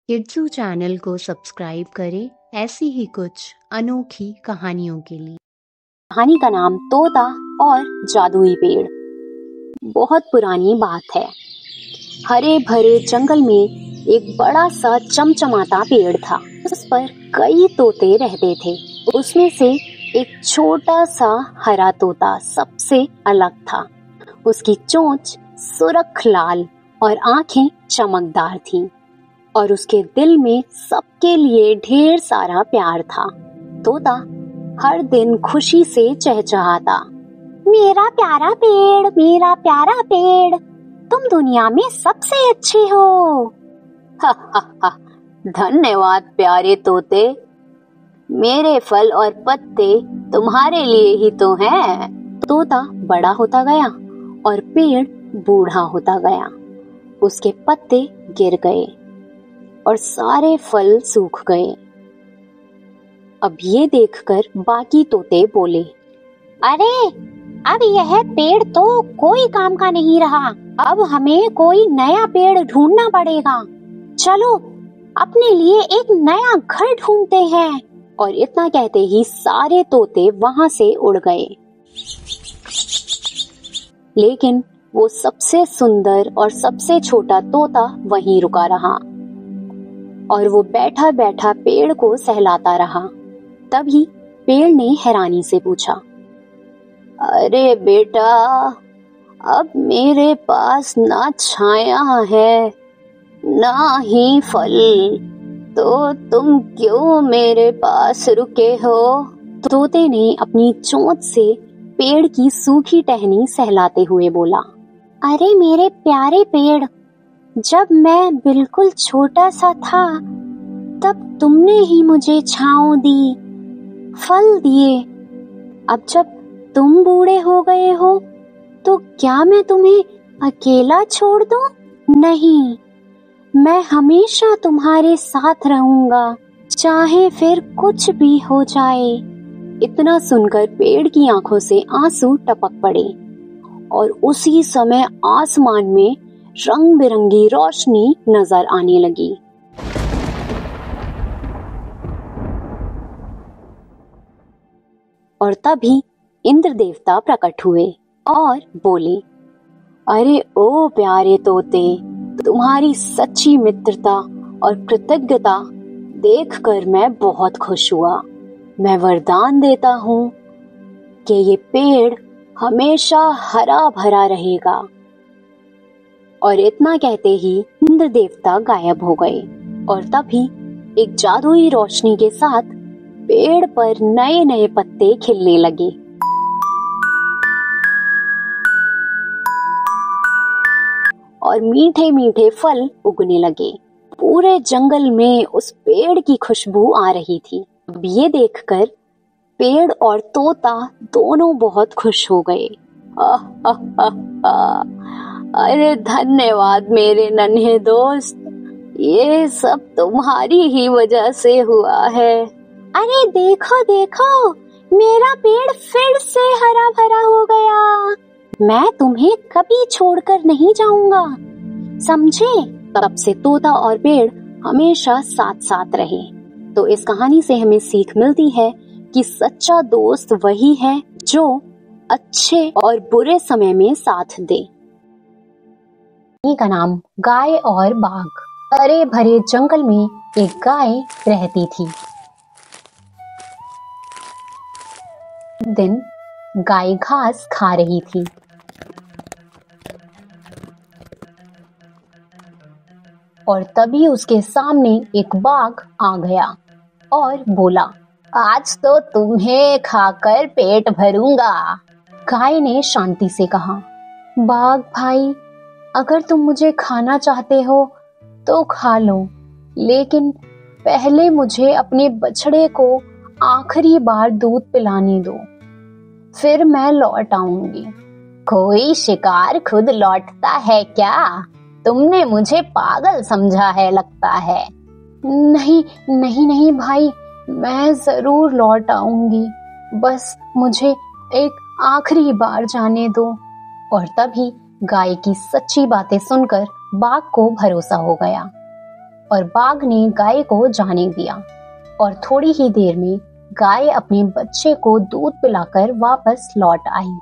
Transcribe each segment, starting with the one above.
किड्सू channel को subscribe करें ऐसी ही कुछ अनोखी कहानियों के लिए। कहानी का नाम तोता और जादुई पेड़। बहुत पुरानी बात है। हरे भरे जंगल में एक बड़ा सा चमचमाता पेड़ था। उस पर कई तोते रहते थे। उसमें से एक छोटा सा हरा तोता सबसे अलग था। उसकी चोंच सुर्ख लाल और आंखें चमकदार थीं और उसके दिल में सबके लिए ढेर सारा प्यार था। तोता हर दिन खुशी से चहचहाता, मेरा प्यारा पेड़, मेरा प्यारा पेड़, तुम दुनिया में सबसे अच्छे हो। हा हा हा, धन्यवाद प्यारे तोते, मेरे फल और पत्ते तुम्हारे लिए ही तो हैं। तोता बड़ा होता गया और पेड़ बूढ़ा होता गया। उसके पत्ते गिर गए और सारे फल सूख गए। अब ये देखकर बाकी तोते बोले, अरे अब यह पेड़ तो कोई काम का नहीं रहा। अब हमें कोई नया पेड़ ढूंढना पड़ेगा। चलो अपने लिए एक नया घर ढूंढते हैं। और इतना कहते ही सारे तोते वहां से उड़ गए। लेकिन वो सबसे सुंदर और सबसे छोटा तोता वहीं रुका रहा और वो बैठा बैठा पेड़ को सहलाता रहा। तभी पेड़ ने हैरानी से पूछा, अरे बेटा, अब मेरे पास ना छाया है ना ही फल, तो तुम क्यों मेरे पास रुके हो? तोते ने अपनी चोंच से पेड़ की सूखी टहनी सहलाते हुए बोला, अरे मेरे प्यारे पेड़, जब मैं बिल्कुल छोटा सा था तब तुमने ही मुझे छांव दी, फल दिए। अब जब तुम बूढ़े हो गए हो तो क्या मैं तुम्हें अकेला छोड़ दूं? नहीं, मैं हमेशा तुम्हारे साथ रहूंगा, चाहे फिर कुछ भी हो जाए। इतना सुनकर पेड़ की आंखों से आंसू टपक पड़े और उसी समय आसमान में रंग बिरंगी रोशनी नजर आने लगी। और तभी इंद्र देवता प्रकट हुए और बोले, अरे ओ प्यारे तोते, तुम्हारी सच्ची मित्रता और कृतज्ञता देखकर मैं बहुत खुश हुआ। मैं वरदान देता हूँ कि ये पेड़ हमेशा हरा भरा रहेगा। और इतना कहते ही इंद्र देवता गायब हो गए और तभी एक जादुई रोशनी के साथ पेड़ पर नए नए पत्ते खिलने लगे। और मीठे मीठे फल उगने लगे। पूरे जंगल में उस पेड़ की खुशबू आ रही थी। अब ये देखकर पेड़ और तोता दोनों बहुत खुश हो गए। अरे धन्यवाद मेरे नन्हे दोस्त, ये सब तुम्हारी ही वजह से हुआ है। अरे देखो देखो, मेरा पेड़ फिर से हरा भरा हो गया। मैं तुम्हें कभी छोड़कर नहीं जाऊंगा, समझे? तब से तोता और पेड़ हमेशा साथ साथ रहे। तो इस कहानी से हमें सीख मिलती है कि सच्चा दोस्त वही है जो अच्छे और बुरे समय में साथ दे। कहानी का नाम गाय और बाघ। हरे भरे जंगल में एक गाय रहती थी। एक दिन गाय घास खा रही थी। और तभी उसके सामने एक बाघ आ गया और बोला, आज तो तुम्हें खाकर पेट भरूंगा। गाय ने शांति से कहा, बाघ भाई, अगर तुम मुझे खाना चाहते हो तो खा लो, लेकिन पहले मुझे अपने बछड़े को आखिरी बार दूध पिलाने दो, फिर मैं लौट आऊंगी। कोई शिकार खुद लौटता है क्या? तुमने मुझे पागल समझा है लगता है। नहीं नहीं नहीं भाई, मैं जरूर लौट आऊंगी, बस मुझे एक आखिरी बार जाने दो। और तभी गाय की सच्ची बातें सुनकर बाघ को भरोसा हो गया और बाघ ने गाय को जाने दिया और थोड़ी ही देर में गाय अपने बच्चे को दूध पिलाकर वापस लौट आई।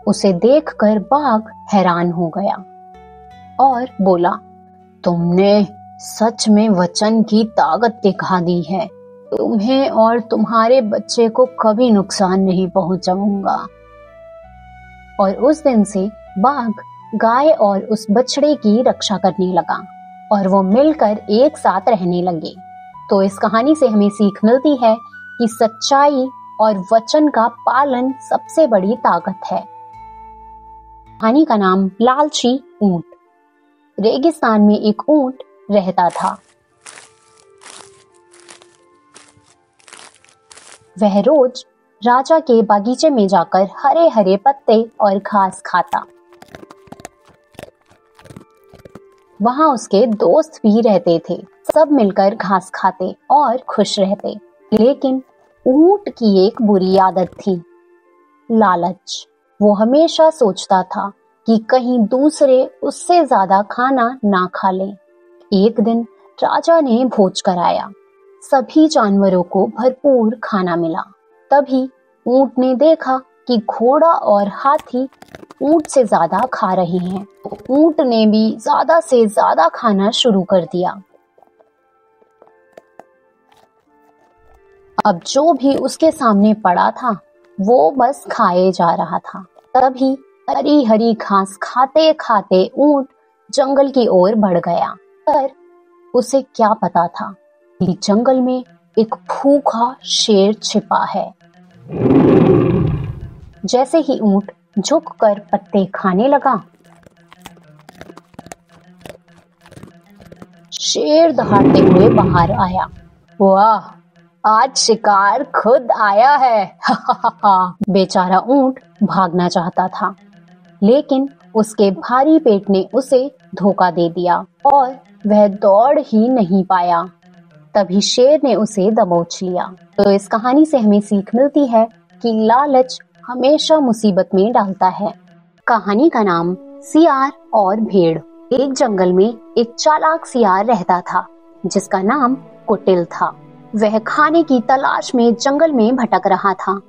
उसे देखकर बाघ हैरान हो गया और बोला, तुमने सच में वचन की ताकत दिखा दी है। तुम्हें और तुम्हारे बच्चे को कभी नुकसान नहीं पहुंचाऊंगा। और उस दिन से बाघ गाय और उस बछड़े की रक्षा करने लगा और वो मिलकर एक साथ रहने लगे। तो इस कहानी से हमें सीख मिलती है कि सच्चाई और वचन का पालन सबसे बड़ी ताकत है। कहानी का नाम लालची ऊंट। रेगिस्तान में एक ऊंट रहता था। वह रोज राजा के बागीचे में जाकर हरे हरे पत्ते और घास खाता। वहां उसके दोस्त भी रहते थे। सब मिलकर घास खाते और खुश रहते। लेकिन ऊंट की एक बुरी आदत थी, लालच। वो हमेशा सोचता था कि कहीं दूसरे उससे ज्यादा खाना ना खा लें। एक दिन राजा ने भोज कराया। सभी जानवरों को भरपूर खाना मिला। तभी ऊंट ने देखा कि घोड़ा और हाथी ऊंट से ज्यादा खा रहे हैं। ऊंट ने भी ज्यादा से ज्यादा खाना शुरू कर दिया। अब जो भी उसके सामने पड़ा था वो बस खाए जा रहा था। तभी हरी हरी घास खाते खाते ऊंट जंगल की ओर बढ़ गया। पर उसे क्या पता था कि जंगल में एक भूखा शेर छिपा है। जैसे ही ऊंट झुककर पत्ते खाने लगा, शेर दहाड़ते हुए बाहर आया। वाह, आज शिकार खुद आया है। बेचारा ऊंट भागना चाहता था, लेकिन उसके भारी पेट ने उसे धोखा दे दिया और वह दौड़ ही नहीं पाया। तभी शेर ने उसे दबोच लिया। तो इस कहानी से हमें सीख मिलती है कि लालच हमेशा मुसीबत में डालता है। कहानी का नाम सियार और भेड़। एक जंगल में एक चालाक सियार रहता था जिसका नाम कुटिल था। वह खाने की तलाश में जंगल में भटक रहा था।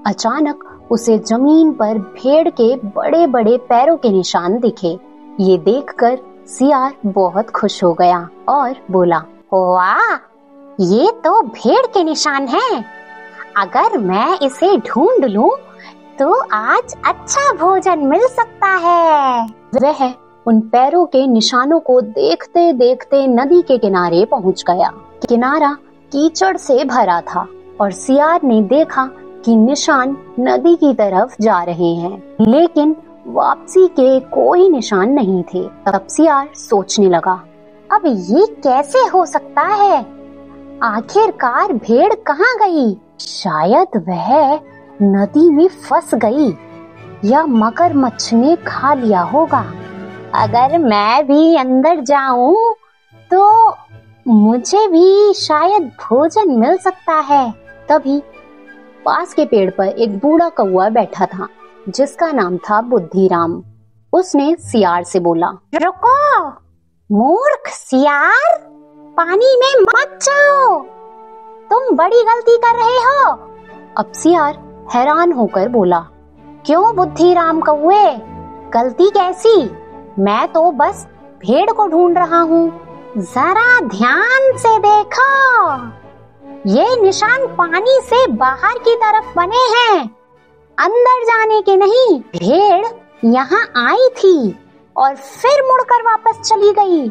अचानक उसे जमीन पर भेड़ के बड़े बड़े पैरों के निशान दिखे। ये देखकर सियार बहुत खुश हो गया और बोला, वाह, ये तो भेड़ के निशान हैं। अगर मैं इसे ढूंढ लूं तो आज अच्छा भोजन मिल सकता है। वह उन पैरों के निशानों को देखते देखते नदी के किनारे पहुंच गया। किनारा कीचड़ से भरा था और सियार ने देखा कि निशान नदी की तरफ जा रहे हैं, लेकिन वापसी के कोई निशान नहीं थे। तब सियार सोचने लगा, अब ये कैसे हो सकता है? आखिरकार भेड़ कहाँ गई? शायद वह नदी में फंस गई या मगरमच्छ ने खा लिया होगा। अगर मैं भी अंदर जाऊं तो मुझे भी शायद भोजन मिल सकता है। तभी पास के पेड़ पर एक बूढ़ा कौवा बैठा था जिसका नाम था बुद्धिराम। उसने सियार से बोला, रुको मूर्ख सियार, पानी में मत जाओ, तुम बड़ी गलती कर रहे हो। अब सियार हैरान होकर बोला, क्यों बुद्धिराम कौवे, गलती कैसी? मैं तो बस भेड़ को ढूंढ रहा हूँ। जरा ध्यान से देखो, ये निशान पानी से बाहर की तरफ बने हैं, अंदर जाने के नहीं। भेड़ यहाँ आई थी और फिर मुड़कर वापस चली गई।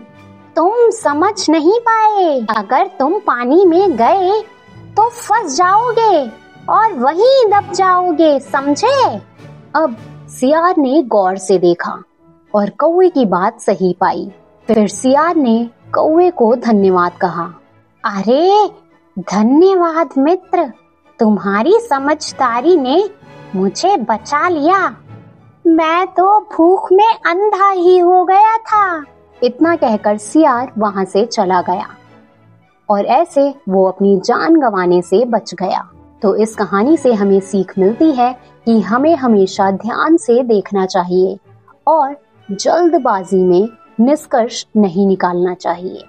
तुम समझ नहीं पाए। अगर तुम पानी में गए तो फंस जाओगे और वहीं दब जाओगे, समझे? अब सियार ने गौर से देखा और कौवे की बात सही पाई। फिर सियार ने कौवे को धन्यवाद कहा। अरे धन्यवाद मित्र, तुम्हारी समझदारी ने मुझे बचा लिया। मैं तो भूख में अंधा ही हो गया था। इतना कहकर सियार वहां से चला गया और ऐसे वो अपनी जान गंवाने से बच गया। तो इस कहानी से हमें सीख मिलती है कि हमें हमेशा ध्यान से देखना चाहिए और जल्दबाजी में निष्कर्ष नहीं निकालना चाहिए।